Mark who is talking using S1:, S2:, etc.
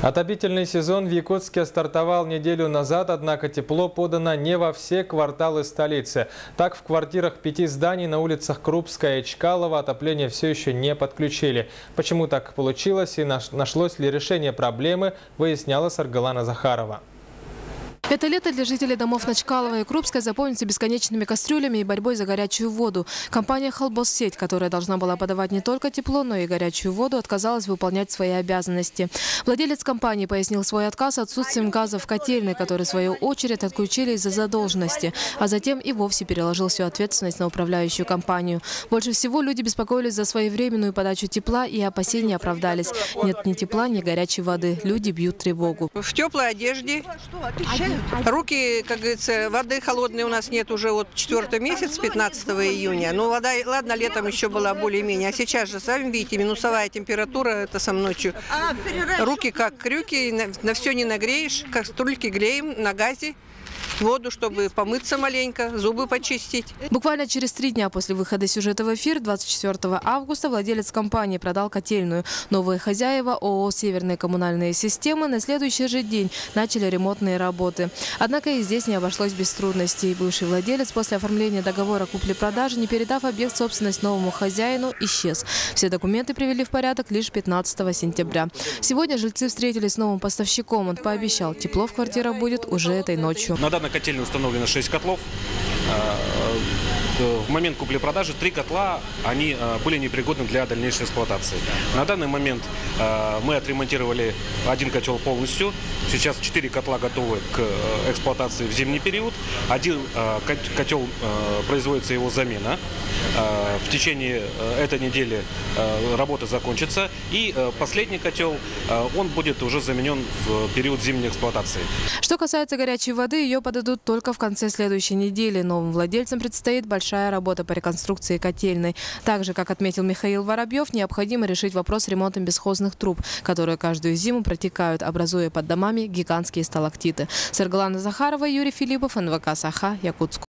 S1: Отопительный сезон в Якутске стартовал неделю назад, однако тепло подано не во все кварталы столицы. Так, в квартирах 5 зданий на улицах Крупская и Чкалова отопление все еще не подключили. Почему так получилось и нашлось ли решение проблемы, выясняла Саргалана Захарова.
S2: Это лето для жителей домов на Чкалова и Крупской запомнится бесконечными кастрюлями и борьбой за горячую воду. Компания «Холбоссеть», которая должна была подавать не только тепло, но и горячую воду, отказалась выполнять свои обязанности. Владелец компании пояснил свой отказ отсутствием газа в котельной, который в свою очередь отключили из-за задолженности, а затем и вовсе переложил всю ответственность на управляющую компанию. Больше всего люди беспокоились за своевременную подачу тепла и опасения оправдались. Нет ни тепла, ни горячей воды. Люди бьют тревогу.
S3: В теплой одежде. Руки, как говорится, воды холодной у нас нет уже вот 4-й месяц, 15 июня. Ну, вода, ладно, летом еще была более-менее. А сейчас же, сами видите, минусовая температура, это со ночью. Руки как крюки, на все не нагреешь. Кастрюльки греем на газе. Воду, чтобы помыться маленько, зубы почистить.
S2: Буквально через 3 дня после выхода сюжета в эфир, 24 августа, владелец компании продал котельную. Новые хозяева ООО «Северные коммунальные системы» на следующий же день начали ремонтные работы. Однако и здесь не обошлось без трудностей. Бывший владелец после оформления договора купли-продажи, не передав объект в собственность новому хозяину, исчез. Все документы привели в порядок лишь 15 сентября. Сегодня жильцы встретились с новым поставщиком. Он пообещал, тепло в квартирах будет уже этой ночью.
S4: На данной котельной установлено 6 котлов. В момент купли-продажи 3 котла они были непригодны для дальнейшей эксплуатации. На данный момент мы отремонтировали 1 котел полностью. Сейчас 4 котла готовы к эксплуатации в зимний период. 1 котел производится его замена. В течение этой недели работа закончится. И последний котел, он будет уже заменен в период зимней эксплуатации.
S2: Что касается горячей воды, ее подадут только в конце следующей недели. Новым владельцам предстоит большая работа по реконструкции котельной. Также, как отметил Михаил Воробьев, необходимо решить вопрос с ремонтом бесхозных труб, которые каждую зиму протекают, образуя под домами гигантские сталактиты. Саргалана Захарова, Юрий Филиппов, НВК «Саха», Якутск.